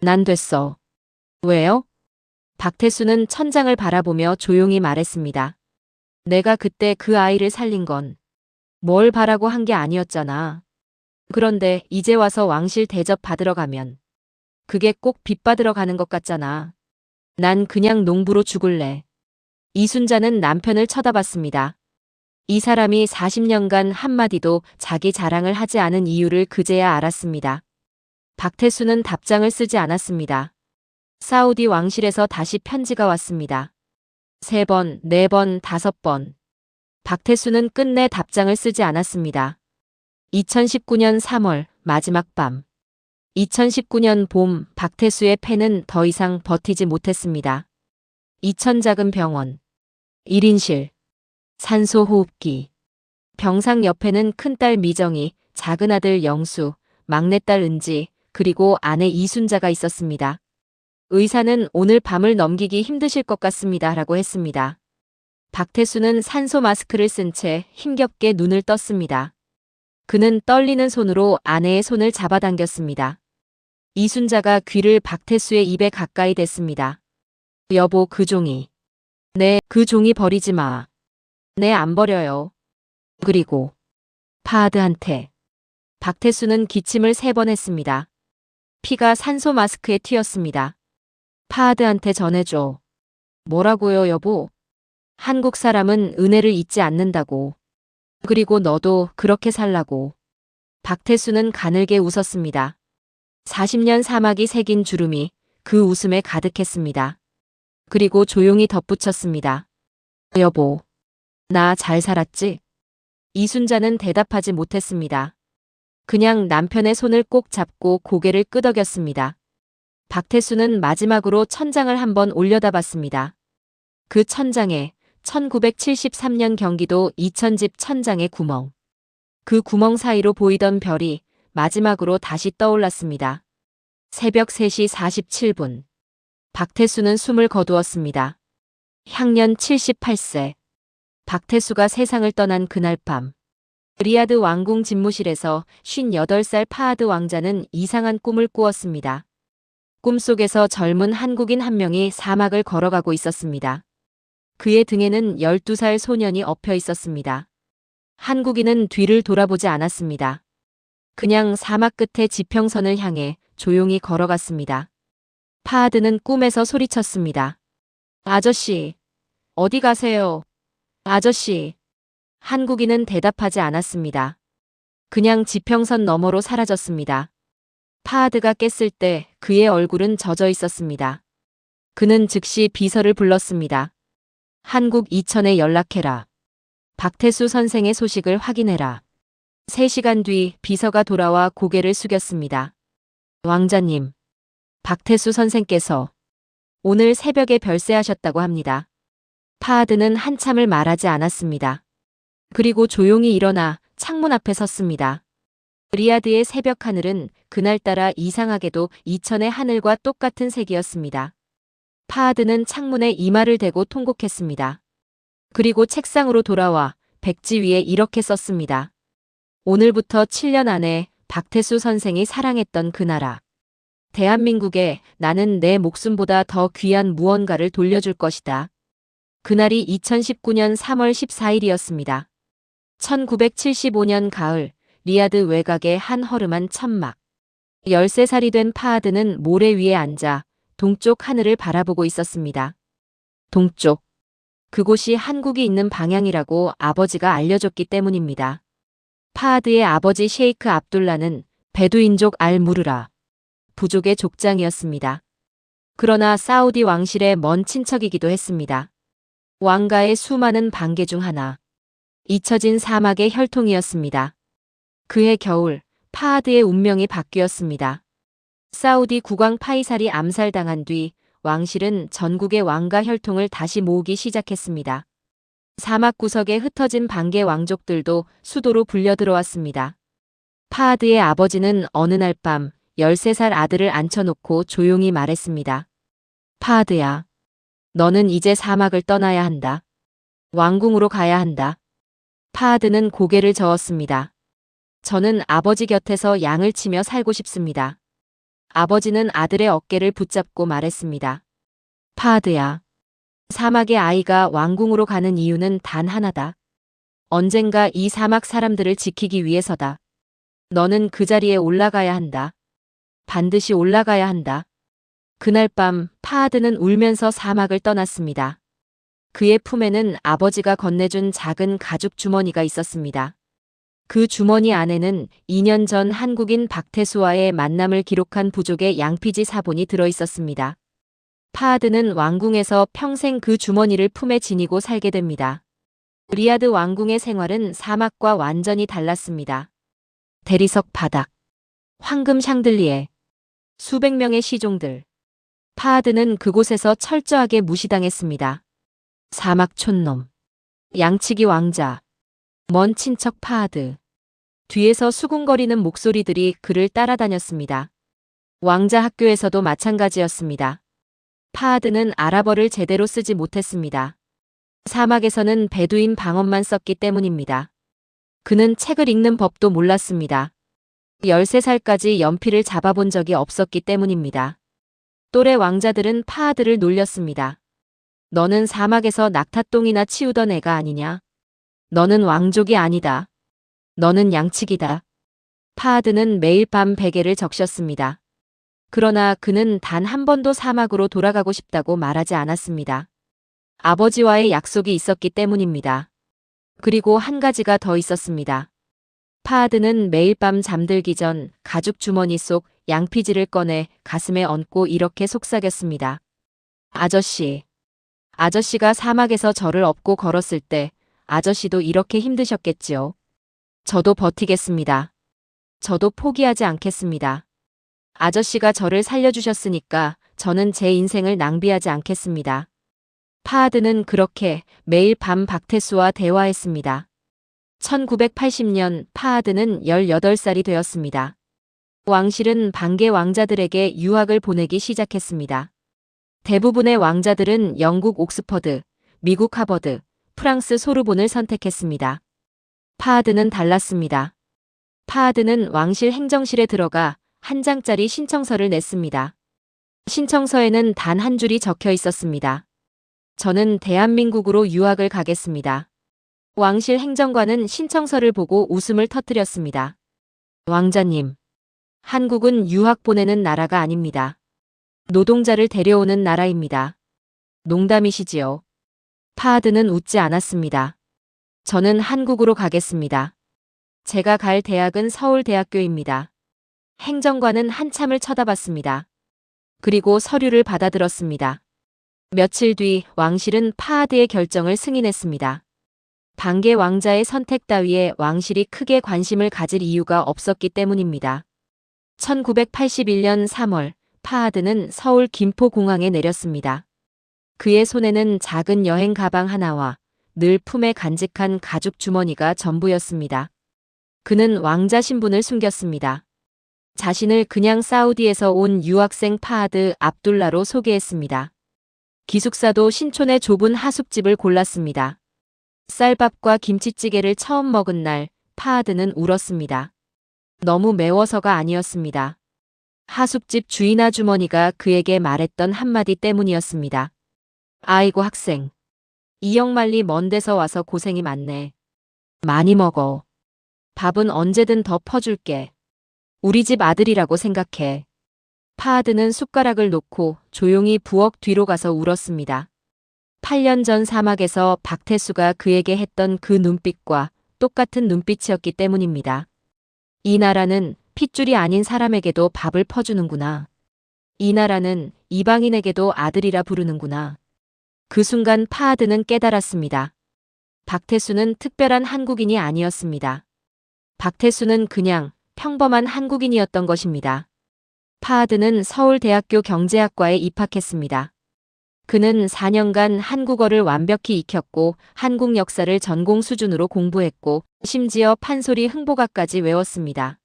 난 됐어. 왜요? 박태수는 천장을 바라보며 조용히 말했습니다. 내가 그때 그 아이를 살린 건 뭘 바라고 한 게 아니었잖아. 그런데 이제 와서 왕실 대접 받으러 가면 그게 꼭 빚 받으러 가는 것 같잖아. 난 그냥 농부로 죽을래. 이순자는 남편을 쳐다봤습니다. 이 사람이 40년간 한마디도 자기 자랑을 하지 않은 이유를 그제야 알았습니다. 박태수는 답장을 쓰지 않았습니다. 사우디 왕실에서 다시 편지가 왔습니다. 3번, 4번, 5번. 박태수는 끝내 답장을 쓰지 않았습니다. 2019년 3월 마지막 밤. 2019년 봄 박태수의 폐는 더 이상 버티지 못했습니다. 이천 작은 병원. 1인실. 산소호흡기. 병상 옆에는 큰딸 미정이, 작은 아들 영수, 막내딸 은지, 그리고 아내 이순자가 있었습니다. 의사는 오늘 밤을 넘기기 힘드실 것 같습니다. 라고 했습니다. 박태수는 산소 마스크를 쓴 채 힘겹게 눈을 떴습니다. 그는 떨리는 손으로 아내의 손을 잡아당겼습니다. 이순자가 귀를 박태수의 입에 가까이 댔습니다. 여보, 그 종이. 네, 그 종이 버리지 마. 네, 안 버려요. 그리고 파하드한테. 박태수는 기침을 3번 했습니다. 피가 산소 마스크에 튀었습니다. 파하드한테 전해줘. 뭐라고요, 여보? 한국 사람은 은혜를 잊지 않는다고. 그리고 너도 그렇게 살라고. 박태수는 가늘게 웃었습니다. 40년 사막이 새긴 주름이 그 웃음에 가득했습니다. 그리고 조용히 덧붙였습니다. 여보, 나 잘 살았지? 이순자는 대답하지 못했습니다. 그냥 남편의 손을 꼭 잡고 고개를 끄덕였습니다. 박태수는 마지막으로 천장을 한번 올려다봤습니다. 그 천장에 1973년 경기도 이천집 천장의 구멍. 그 구멍 사이로 보이던 별이 마지막으로 다시 떠올랐습니다. 새벽 3시 47분. 박태수는 숨을 거두었습니다. 향년 78세. 박태수가 세상을 떠난 그날 밤. 리야드 왕궁 집무실에서 58살 파하드 왕자는 이상한 꿈을 꾸었습니다. 꿈속에서 젊은 한국인 한 명이 사막을 걸어가고 있었습니다. 그의 등에는 12살 소년이 엎여 있었습니다. 한국인은 뒤를 돌아보지 않았습니다. 그냥 사막 끝에 지평선을 향해 조용히 걸어갔습니다. 파하드는 꿈에서 소리쳤습니다. 아저씨, 어디 가세요? 아저씨. 한국인은 대답하지 않았습니다. 그냥 지평선 너머로 사라졌습니다. 파하드가 깼을 때 그의 얼굴은 젖어 있었습니다. 그는 즉시 비서를 불렀습니다. 한국 이천에 연락해라. 박태수 선생의 소식을 확인해라. 3시간 뒤 비서가 돌아와 고개를 숙였습니다. 왕자님, 박태수 선생께서 오늘 새벽에 별세하셨다고 합니다. 파하드는 한참을 말하지 않았습니다. 그리고 조용히 일어나 창문 앞에 섰습니다. 리야드의 새벽 하늘은 그날따라 이상하게도 이천의 하늘과 똑같은 색이었습니다. 파하드는 창문에 이마를 대고 통곡했습니다. 그리고 책상으로 돌아와 백지 위에 이렇게 썼습니다. 오늘부터 7년 안에 박태수 선생이 사랑했던 그 나라. 대한민국에 나는 내 목숨보다 더 귀한 무언가를 돌려줄 것이다. 그날이 2019년 3월 14일이었습니다. 1975년 가을, 리야드 외곽의 한 허름한 천막. 13살이 된 파하드는 모래 위에 앉아 동쪽 하늘을 바라보고 있었습니다. 동쪽. 그곳이 한국이 있는 방향이라고 아버지가 알려줬기 때문입니다. 파하드의 아버지 셰이크 압둘라는 베두인족 알-무르라 부족의 족장이었습니다. 그러나 사우디 왕실의 먼 친척이기도 했습니다. 왕가의 수많은 반개 중 하나. 잊혀진 사막의 혈통이었습니다. 그해 겨울, 파하드의 운명이 바뀌었습니다. 사우디 국왕 파이살이 암살당한 뒤 왕실은 전국의 왕가 혈통을 다시 모으기 시작했습니다. 사막 구석에 흩어진 반개 왕족들도 수도로 불려들어왔습니다. 파하드의 아버지는 어느 날 밤 13살 아들을 앉혀놓고 조용히 말했습니다. 파하드야, 너는 이제 사막을 떠나야 한다. 왕궁으로 가야 한다. 파하드는 고개를 저었습니다. 저는 아버지 곁에서 양을 치며 살고 싶습니다. 아버지는 아들의 어깨를 붙잡고 말했습니다. 파하드야, 사막의 아이가 왕궁으로 가는 이유는 단 하나다. 언젠가 이 사막 사람들을 지키기 위해서다. 너는 그 자리에 올라가야 한다. 반드시 올라가야 한다. 그날 밤 파하드는 울면서 사막을 떠났습니다. 그의 품에는 아버지가 건네준 작은 가죽 주머니가 있었습니다. 그 주머니 안에는 2년 전 한국인 박태수와의 만남을 기록한 부족의 양피지 사본이 들어있었습니다. 파하드는 왕궁에서 평생 그 주머니를 품에 지니고 살게 됩니다. 리야드 왕궁의 생활은 사막과 완전히 달랐습니다. 대리석 바닥, 황금 샹들리에, 수백 명의 시종들. 파하드는 그곳에서 철저하게 무시당했습니다. 사막 촌놈, 양치기 왕자, 먼 친척 파하드. 뒤에서 수군거리는 목소리들이 그를 따라다녔습니다. 왕자 학교에서도 마찬가지였습니다. 파하드는 아랍어를 제대로 쓰지 못했습니다. 사막에서는 베두인 방언만 썼기 때문입니다. 그는 책을 읽는 법도 몰랐습니다. 13살까지 연필을 잡아본 적이 없었기 때문입니다. 또래 왕자들은 파하드를 놀렸습니다. 너는 사막에서 낙타똥이나 치우던 애가 아니냐? 너는 왕족이 아니다. 너는 양치기다. 파하드는 매일 밤 베개를 적셨습니다. 그러나 그는 단 한 번도 사막으로 돌아가고 싶다고 말하지 않았습니다. 아버지와의 약속이 있었기 때문입니다. 그리고 한 가지가 더 있었습니다. 파하드는 매일 밤 잠들기 전 가죽 주머니 속 양피지를 꺼내 가슴에 얹고 이렇게 속삭였습니다. 아저씨. 아저씨가 사막에서 저를 업고 걸었을 때 아저씨도 이렇게 힘드셨겠지요. 저도 버티겠습니다. 저도 포기하지 않겠습니다. 아저씨가 저를 살려주셨으니까 저는 제 인생을 낭비하지 않겠습니다. 파하드는 그렇게 매일 밤 박태수와 대화했습니다. 1980년 파하드는 18살이 되었습니다. 왕실은 반개 왕자들에게 유학을 보내기 시작했습니다. 대부분의 왕자들은 영국 옥스퍼드, 미국 하버드, 프랑스 소르본을 선택했습니다. 파하드는 달랐습니다. 파하드는 왕실 행정실에 들어가 한 장짜리 신청서를 냈습니다. 신청서에는 단 한 줄이 적혀 있었습니다. 저는 대한민국으로 유학을 가겠습니다. 왕실 행정관은 신청서를 보고 웃음을 터뜨렸습니다. 왕자님, 한국은 유학 보내는 나라가 아닙니다. 노동자를 데려오는 나라입니다. 농담이시지요? 파하드는 웃지 않았습니다. 저는 한국으로 가겠습니다. 제가 갈 대학은 서울대학교입니다. 행정관은 한참을 쳐다봤습니다. 그리고 서류를 받아들었습니다. 며칠 뒤 왕실은 파하드의 결정을 승인했습니다. 반개 왕자의 선택 따위에 왕실이 크게 관심을 가질 이유가 없었기 때문입니다. 1981년 3월 파하드는 서울 김포공항에 내렸습니다. 그의 손에는 작은 여행 가방 하나와 늘 품에 간직한 가죽 주머니가 전부였습니다. 그는 왕자 신분을 숨겼습니다. 자신을 그냥 사우디에서 온 유학생 파하드 압둘라로 소개했습니다. 기숙사도 신촌의 좁은 하숙집을 골랐습니다. 쌀밥과 김치찌개를 처음 먹은 날 파하드는 울었습니다. 너무 매워서가 아니었습니다. 하숙집 주인 아주머니가 그에게 말했던 한마디 때문이었습니다. 아이고 학생. 이역만리 먼 데서 와서 고생이 많네. 많이 먹어. 밥은 언제든 더 퍼줄게. 우리 집 아들이라고 생각해. 파하드는 숟가락을 놓고 조용히 부엌 뒤로 가서 울었습니다. 8년 전 사막에서 박태수가 그에게 했던 그 눈빛과 똑같은 눈빛이었기 때문입니다. 이 나라는 핏줄이 아닌 사람에게도 밥을 퍼주는구나. 이 나라는 이방인에게도 아들이라 부르는구나. 그 순간 파하드는 깨달았습니다. 박태수는 특별한 한국인이 아니었습니다. 박태수는 그냥 평범한 한국인이었던 것입니다. 파하드는 서울대학교 경제학과에 입학했습니다. 그는 4년간 한국어를 완벽히 익혔고 한국 역사를 전공 수준으로 공부했고 심지어 판소리 흥보가까지 외웠습니다.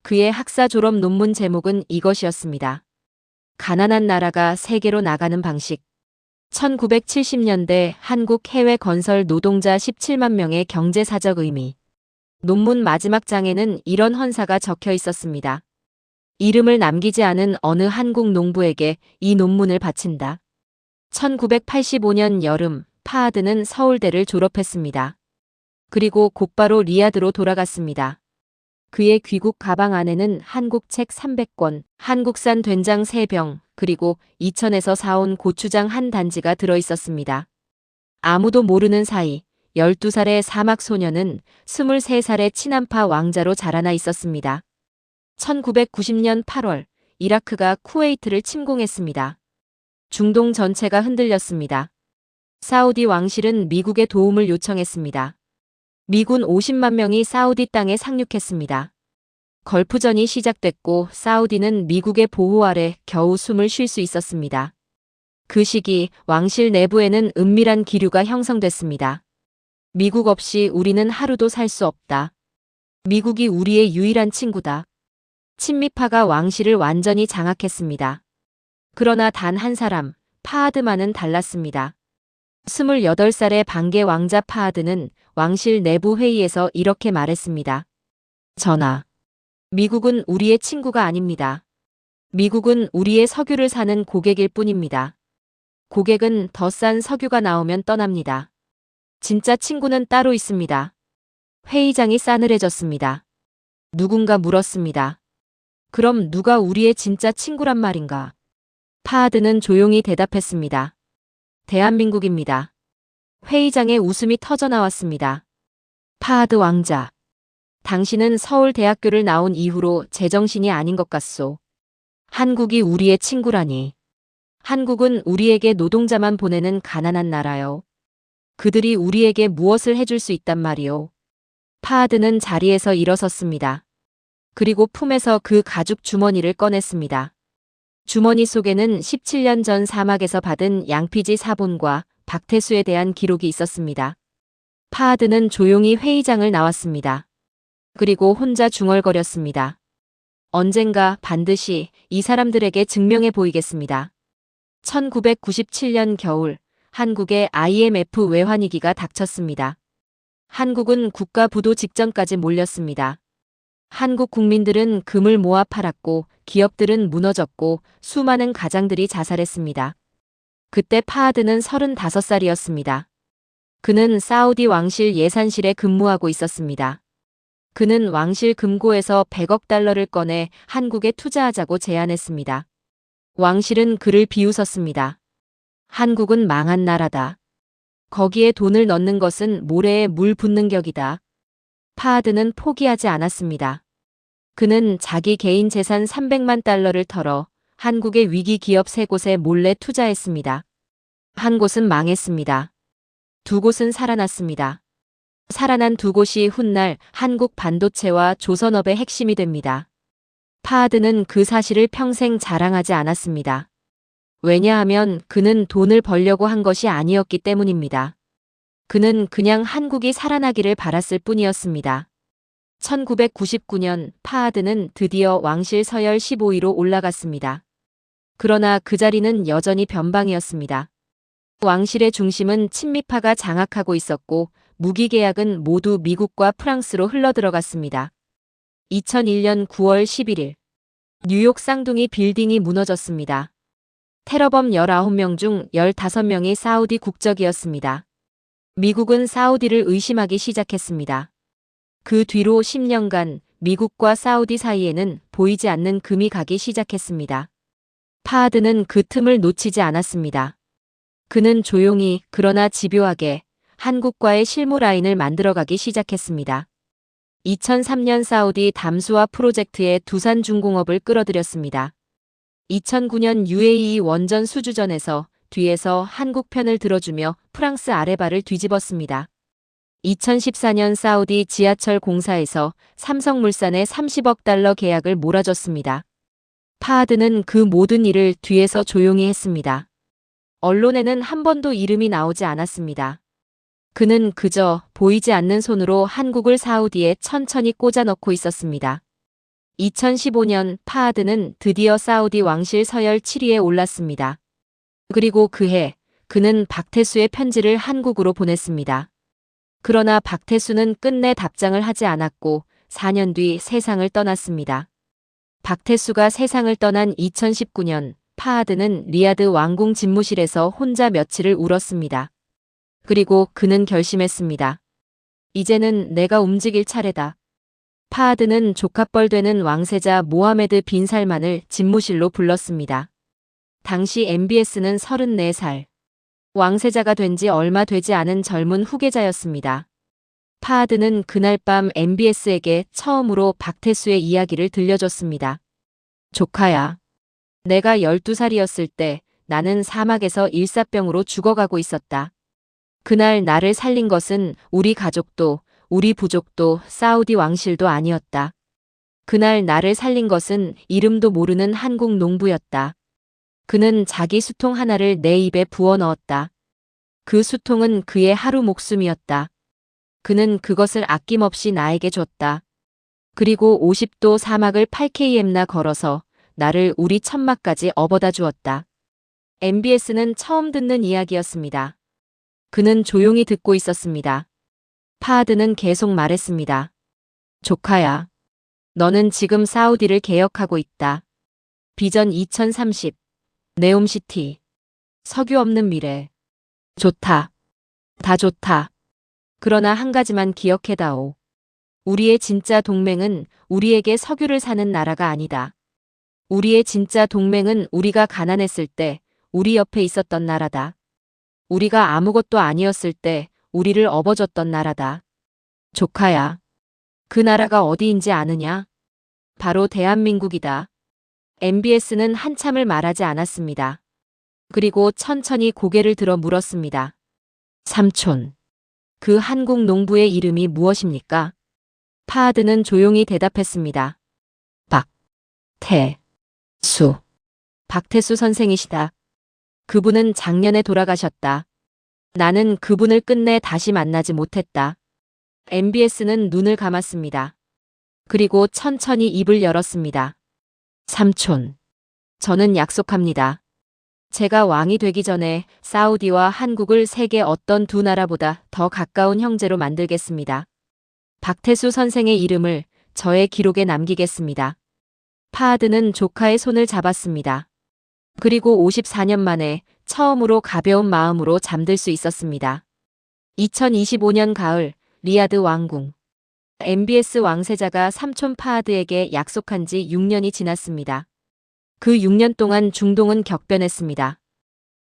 그의 학사 졸업 논문 제목은 이것이었습니다. 가난한 나라가 세계로 나가는 방식. 1970년대 한국 해외 건설 노동자 17만 명의 경제사적 의미. 논문 마지막 장에는 이런 헌사가 적혀 있었습니다. 이름을 남기지 않은 어느 한국 농부에게 이 논문을 바친다. 1985년 여름 파하드는 서울대를 졸업했습니다. 그리고 곧바로 리야드로 돌아갔습니다. 그의 귀국 가방 안에는 한국 책 300권, 한국산 된장 3병, 그리고 이천에서 사온 고추장 한 단지가 들어있었습니다. 아무도 모르는 사이 12살의 사막 소녀는 23살의 친한파 왕자로 자라나 있었습니다. 1990년 8월 이라크가 쿠웨이트를 침공했습니다. 중동 전체가 흔들렸습니다. 사우디 왕실은 미국의 도움을 요청했습니다. 미군 50만 명이 사우디 땅에 상륙했습니다. 걸프전이 시작됐고 사우디는 미국의 보호 아래 겨우 숨을 쉴 수 있었습니다. 그 시기 왕실 내부에는 은밀한 기류가 형성됐습니다. 미국 없이 우리는 하루도 살 수 없다. 미국이 우리의 유일한 친구다. 친미파가 왕실을 완전히 장악했습니다. 그러나 단 한 사람, 파하드만은 달랐습니다. 28살의 반개 왕자 파하드는 왕실 내부 회의에서 이렇게 말했습니다. 전하, 미국은 우리의 친구가 아닙니다. 미국은 우리의 석유를 사는 고객일 뿐입니다. 고객은 더 싼 석유가 나오면 떠납니다. 진짜 친구는 따로 있습니다. 회의장이 싸늘해졌습니다. 누군가 물었습니다. 그럼 누가 우리의 진짜 친구란 말인가? 파하드는 조용히 대답했습니다. 대한민국입니다. 회의장에 웃음이 터져나왔습니다. 파하드 왕자. 당신은 서울대학교를 나온 이후로 제정신이 아닌 것 같소. 한국이 우리의 친구라니. 한국은 우리에게 노동자만 보내는 가난한 나라요. 그들이 우리에게 무엇을 해줄 수 있단 말이오. 파하드는 자리에서 일어섰습니다. 그리고 품에서 그 가죽 주머니를 꺼냈습니다. 주머니 속에는 17년 전 사막에서 받은 양피지 사본과 박태수에 대한 기록이 있었습니다. 파하드는 조용히 회의장을 나왔습니다. 그리고 혼자 중얼거렸습니다. 언젠가 반드시 이 사람들에게 증명해 보이겠습니다. 1997년 겨울 한국의 IMF 외환위기가 닥쳤습니다. 한국은 국가 부도 직전까지 몰렸습니다. 한국 국민들은 금을 모아 팔았고 기업들은 무너졌고 수많은 가장들이 자살했습니다. 그때 파하드는 35살이었습니다. 그는 사우디 왕실 예산실에 근무하고 있었습니다. 그는 왕실 금고에서 100억 달러를 꺼내 한국에 투자하자고 제안했습니다. 왕실은 그를 비웃었습니다. 한국은 망한 나라다. 거기에 돈을 넣는 것은 모래에 물 붓는 격이다. 파하드는 포기하지 않았습니다. 그는 자기 개인 재산 300만 달러를 털어 한국의 위기 기업 3곳에 몰래 투자했습니다. 한 곳은 망했습니다. 2곳은 살아났습니다. 살아난 2곳이 훗날 한국 반도체와 조선업의 핵심이 됩니다. 파하드는 그 사실을 평생 자랑하지 않았습니다. 왜냐하면 그는 돈을 벌려고 한 것이 아니었기 때문입니다. 그는 그냥 한국이 살아나기를 바랐을 뿐이었습니다. 1999년 파하드는 드디어 왕실 서열 15위로 올라갔습니다. 그러나 그 자리는 여전히 변방이었습니다. 왕실의 중심은 친미파가 장악하고 있었고 무기 계약은 모두 미국과 프랑스로 흘러들어갔습니다. 2001년 9월 11일 뉴욕 쌍둥이 빌딩이 무너졌습니다. 테러범 19명 중 15명이 사우디 국적이었습니다. 미국은 사우디를 의심하기 시작했습니다. 그 뒤로 10년간 미국과 사우디 사이에는 보이지 않는 금이 가기 시작했습니다. 파하드는 그 틈을 놓치지 않았습니다. 그는 조용히 그러나 집요하게 한국과의 실무 라인을 만들어가기 시작했습니다. 2003년 사우디 담수화 프로젝트에 두산중공업을 끌어들였습니다. 2009년 UAE 원전 수주전에서 뒤에서 한국 편을 들어주며 프랑스 아레바를 뒤집었습니다. 2014년 사우디 지하철 공사에서 삼성물산에 30억 달러 계약을 몰아줬습니다. 파하드는 그 모든 일을 뒤에서 조용히 했습니다. 언론에는 한 번도 이름이 나오지 않았습니다. 그는 그저 보이지 않는 손으로 한국을 사우디에 천천히 꽂아 넣고 있었습니다. 2015년 파하드는 드디어 사우디 왕실 서열 7위에 올랐습니다. 그리고 그해 그는 박태수의 편지를 한국으로 보냈습니다. 그러나 박태수는 끝내 답장을 하지 않았고 4년 뒤 세상을 떠났습니다. 박태수가 세상을 떠난 2019년 파하드는 리야드 왕궁 집무실에서 혼자 며칠을 울었습니다. 그리고 그는 결심했습니다. 이제는 내가 움직일 차례다. 파하드는 조카뻘 되는 왕세자 모하메드 빈 살만을 집무실로 불렀습니다. 당시 MBS는 34살. 왕세자가 된 지 얼마 되지 않은 젊은 후계자였습니다. 파하드는 그날 밤 MBS에게 처음으로 박태수의 이야기를 들려줬습니다. 조카야. 내가 12살이었을 때 나는 사막에서 일사병으로 죽어가고 있었다. 그날 나를 살린 것은 우리 가족도 우리 부족도 사우디 왕실도 아니었다. 그날 나를 살린 것은 이름도 모르는 한국 농부였다. 그는 자기 수통 하나를 내 입에 부어 넣었다. 그 수통은 그의 하루 목숨이었다. 그는 그것을 아낌없이 나에게 줬다. 그리고 50도 사막을 8km나 걸어서 나를 우리 천막까지 업어다 주었다. MBS는 처음 듣는 이야기였습니다. 그는 조용히 듣고 있었습니다. 파하드는 계속 말했습니다. 조카야. 너는 지금 사우디를 개혁하고 있다. 비전 2030. 네옴시티. 석유 없는 미래. 좋다. 다 좋다. 그러나 한 가지만 기억해다오. 우리의 진짜 동맹은 우리에게 석유를 사는 나라가 아니다. 우리의 진짜 동맹은 우리가 가난했을 때 우리 옆에 있었던 나라다. 우리가 아무것도 아니었을 때 우리를 업어줬던 나라다. 조카야. 그 나라가 어디인지 아느냐? 바로 대한민국이다. MBS는 한참을 말하지 않았습니다. 그리고 천천히 고개를 들어 물었습니다. 삼촌. 그 한국 농부의 이름이 무엇입니까? 파하드는 조용히 대답했습니다. 박태수. 박태수 선생이시다. 그분은 작년에 돌아가셨다. 나는 그분을 끝내 다시 만나지 못했다. MBS는 눈을 감았습니다. 그리고 천천히 입을 열었습니다. 삼촌. 저는 약속합니다. 제가 왕이 되기 전에 사우디와 한국을 세계 어떤 두 나라보다 더 가까운 형제로 만들겠습니다. 박태수 선생의 이름을 저의 기록에 남기겠습니다. 파하드는 조카의 손을 잡았습니다. 그리고 54년 만에 처음으로 가벼운 마음으로 잠들 수 있었습니다. 2025년 가을 리야드 왕궁. MBS 왕세자가 삼촌 파하드에게 약속한 지 6년이 지났습니다. 그 6년 동안 중동은 격변했습니다.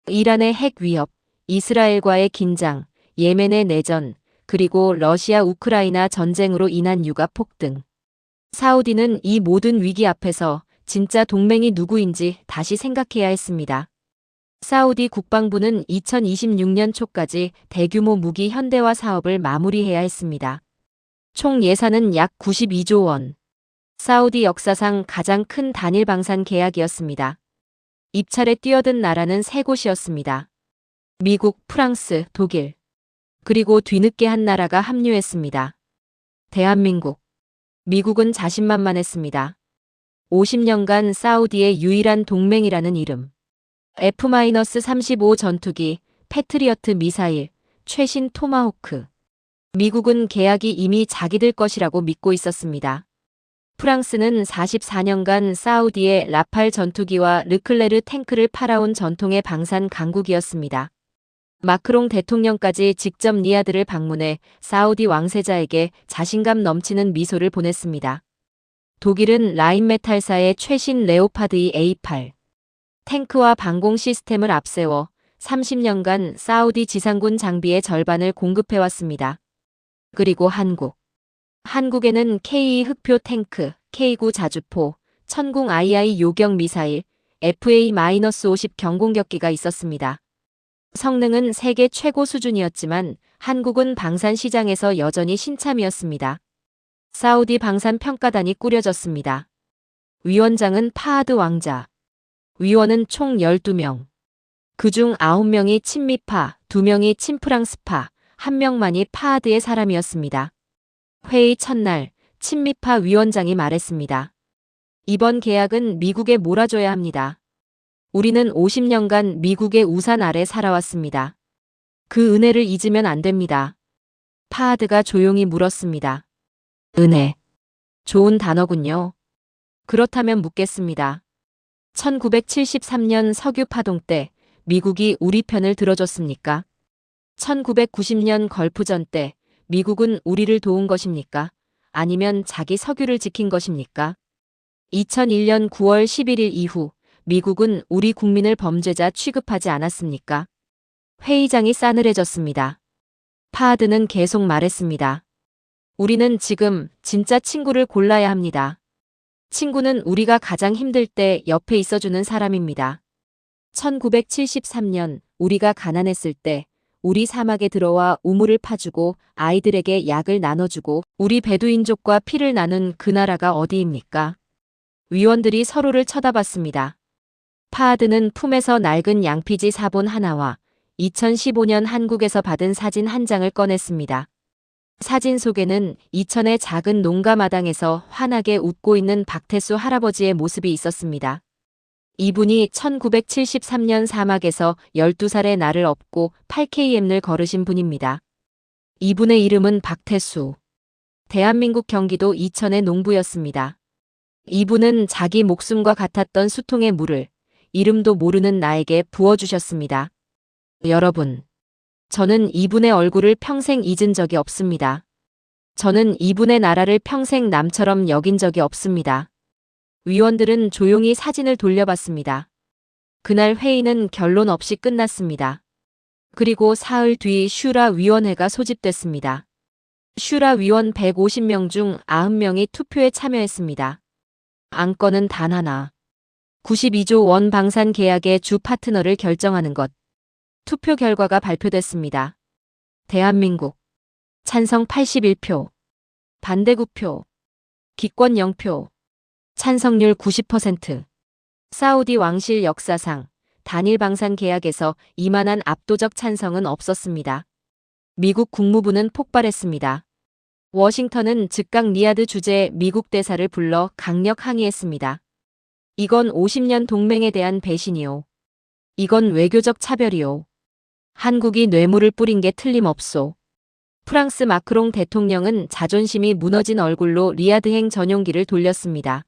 이란의 핵 위협, 이스라엘과의 긴장, 예멘의 내전, 그리고 러시아 우크라이나 전쟁으로 인한 유가 폭등. 사우디는 이 모든 위기 앞에서 진짜 동맹이 누구인지 다시 생각해야 했습니다. 사우디 국방부는 2026년 초까지 대규모 무기 현대화 사업을 마무리해야 했습니다. 총 예산은 약 92조 원. 사우디 역사상 가장 큰 단일 방산 계약이었습니다. 입찰에 뛰어든 나라는 세 곳이었습니다. 미국, 프랑스, 독일. 그리고 뒤늦게 한 나라가 합류했습니다. 대한민국. 미국은 자신만만했습니다. 50년간 사우디의 유일한 동맹이라는 이름. F-35 전투기, 패트리어트 미사일, 최신 토마호크. 미국은 계약이 이미 자기들 것이라고 믿고 있었습니다. 프랑스는 44년간 사우디의 라팔 전투기와 르클레르 탱크를 팔아온 전통의 방산 강국이었습니다. 마크롱 대통령까지 직접 리야드를 방문해 사우디 왕세자에게 자신감 넘치는 미소를 보냈습니다. 독일은 라인메탈사의 최신 레오파드 2 A8 탱크와 방공 시스템을 앞세워 30년간 사우디 지상군 장비의 절반을 공급해왔습니다. 그리고 한국. 한국에는 K2 흑표 탱크, K9 자주포, 천궁 II 요격 미사일, FA-50 경공격기가 있었습니다. 성능은 세계 최고 수준이었지만 한국은 방산 시장에서 여전히 신참이었습니다. 사우디 방산 평가단이 꾸려졌습니다. 위원장은 파하드 왕자. 위원은 총 12명. 그중 9명이 친미파, 2명이 친프랑스파, 1명만이 파하드의 사람이었습니다. 회의 첫날 친미파 위원장이 말했습니다. 이번 계약은 미국에 몰아줘야 합니다. 우리는 50년간 미국의 우산 아래 살아왔습니다. 그 은혜를 잊으면 안 됩니다. 파하드가 조용히 물었습니다. 은혜. 좋은 단어군요. 그렇다면 묻겠습니다. 1973년 석유 파동 때 미국이 우리 편을 들어줬습니까? 1990년 걸프전 때 미국은 우리를 도운 것입니까? 아니면 자기 석유를 지킨 것입니까? 2001년 9월 11일 이후 미국은 우리 국민을 범죄자 취급하지 않았습니까? 회의장이 싸늘해졌습니다. 파하드는 계속 말했습니다. 우리는 지금 진짜 친구를 골라야 합니다. 친구는 우리가 가장 힘들 때 옆에 있어주는 사람입니다. 1973년 우리가 가난했을 때 우리 사막에 들어와 우물을 파주고 아이들에게 약을 나눠주고 우리 베두인족과 피를 나눈 그 나라가 어디입니까? 위원들이 서로를 쳐다봤습니다. 파하드는 품에서 낡은 양피지 사본 하나와 2015년 한국에서 받은 사진 한 장을 꺼냈습니다. 사진 속에는 이천의 작은 농가 마당에서 환하게 웃고 있는 박태수 할아버지의 모습이 있었습니다. 이분이 1973년 사막에서 12살의 나를 업고 8km를 걸으신 분입니다. 이분의 이름은 박태수. 대한민국 경기도 이천의 농부였습니다. 이분은 자기 목숨과 같았던 수통의 물을 이름도 모르는 나에게 부어주셨습니다. 여러분, 저는 이분의 얼굴을 평생 잊은 적이 없습니다. 저는 이분의 나라를 평생 남처럼 여긴 적이 없습니다. 위원들은 조용히 사진을 돌려봤습니다. 그날 회의는 결론 없이 끝났습니다. 그리고 사흘 뒤 슈라 위원회가 소집됐습니다. 슈라 위원 150명 중 90명이 투표에 참여했습니다. 안건은 단 하나. 92조 원 방산 계약의 주 파트너를 결정하는 것. 투표 결과가 발표됐습니다. 대한민국. 찬성 81표. 반대 9표. 기권 0표. 찬성률 90%. 사우디 왕실 역사상 단일 방산 계약에서 이만한 압도적 찬성은 없었습니다. 미국 국무부는 폭발했습니다. 워싱턴은 즉각 리야드 주재 미국 대사를 불러 강력 항의했습니다. 이건 50년 동맹에 대한 배신이요. 이건 외교적 차별이오. 한국이 뇌물을 뿌린 게 틀림없소. 프랑스 마크롱 대통령은 자존심이 무너진 얼굴로 리야드행 전용기를 돌렸습니다.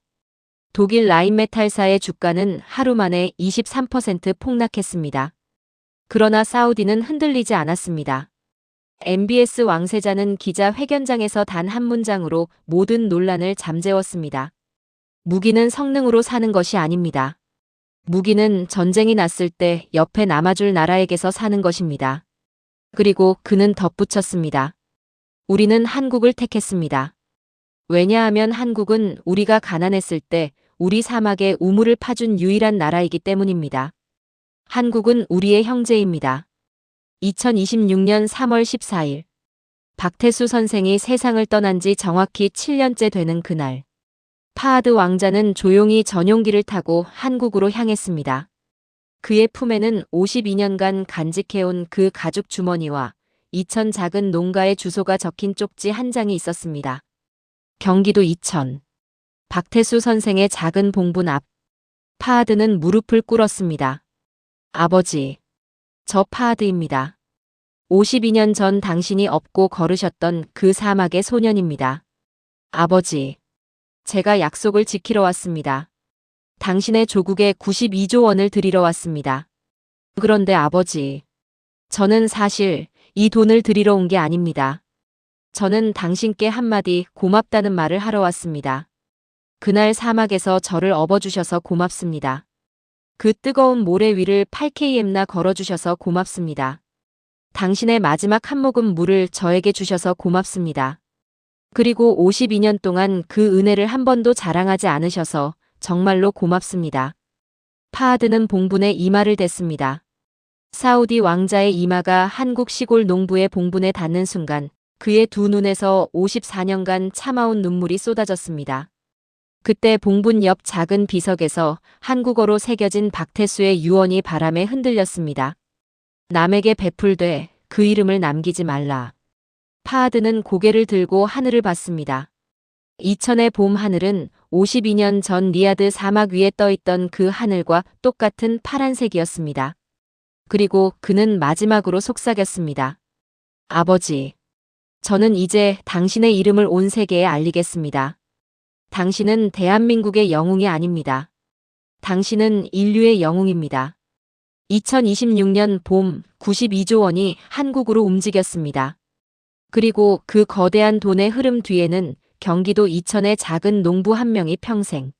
독일 라인메탈사의 주가는 하루 만에 23% 폭락했습니다. 그러나 사우디는 흔들리지 않았습니다. MBS 왕세자는 기자회견장에서 단 한 문장으로 모든 논란을 잠재웠습니다. 무기는 성능으로 사는 것이 아닙니다. 무기는 전쟁이 났을 때 옆에 남아줄 나라에게서 사는 것입니다. 그리고 그는 덧붙였습니다. 우리는 한국을 택했습니다. 왜냐하면 한국은 우리가 가난했을 때 우리 사막에 우물을 파준 유일한 나라이기 때문입니다. 한국은 우리의 형제입니다. 2026년 3월 14일. 박태수 선생이 세상을 떠난 지 정확히 7년째 되는 그날. 파하드 왕자는 조용히 전용기를 타고 한국으로 향했습니다. 그의 품에는 52년간 간직해온 그 가죽 주머니와 이천 작은 농가의 주소가 적힌 쪽지 한 장이 있었습니다. 경기도 이천. 박태수 선생의 작은 봉분 앞. 파하드는 무릎을 꿇었습니다. 아버지. 저 파하드입니다. 52년 전 당신이 업고 걸으셨던 그 사막의 소년입니다. 아버지. 제가 약속을 지키러 왔습니다. 당신의 조국에 92조 원을 드리러 왔습니다. 그런데 아버지. 저는 사실 이 돈을 드리러 온 게 아닙니다. 저는 당신께 한마디 고맙다는 말을 하러 왔습니다. 그날 사막에서 저를 업어주셔서 고맙습니다. 그 뜨거운 모래 위를 8km나 걸어주셔서 고맙습니다. 당신의 마지막 한 모금 물을 저에게 주셔서 고맙습니다. 그리고 52년 동안 그 은혜를 한 번도 자랑하지 않으셔서 정말로 고맙습니다. 파하드는 봉분에 이마를 댔습니다. 사우디 왕자의 이마가 한국 시골 농부의 봉분에 닿는 순간 그의 두 눈에서 54년간 참아온 눈물이 쏟아졌습니다. 그때 봉분 옆 작은 비석에서 한국어로 새겨진 박태수의 유언이 바람에 흔들렸습니다. 남에게 베풀되 그 이름을 남기지 말라. 파하드는 고개를 들고 하늘을 봤습니다. 이천의 봄 하늘은 52년 전 리야드 사막 위에 떠있던 그 하늘과 똑같은 파란색이었습니다. 그리고 그는 마지막으로 속삭였습니다. 아버지, 저는 이제 당신의 이름을 온 세계에 알리겠습니다. 당신은 대한민국의 영웅이 아닙니다. 당신은 인류의 영웅입니다. 2026년 봄 92조 원이 한국으로 움직였습니다. 그리고 그 거대한 돈의 흐름 뒤에는 경기도 이천의 작은 농부 한 명이 평생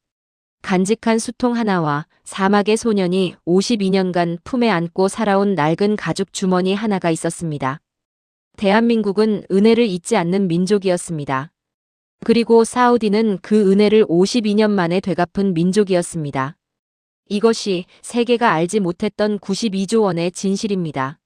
간직한 수통 하나와 사막의 소년이 52년간 품에 안고 살아온 낡은 가죽 주머니 하나가 있었습니다. 대한민국은 은혜를 잊지 않는 민족이었습니다. 그리고 사우디는 그 은혜를 52년 만에 되갚은 민족이었습니다. 이것이 세계가 알지 못했던 92조 원의 진실입니다.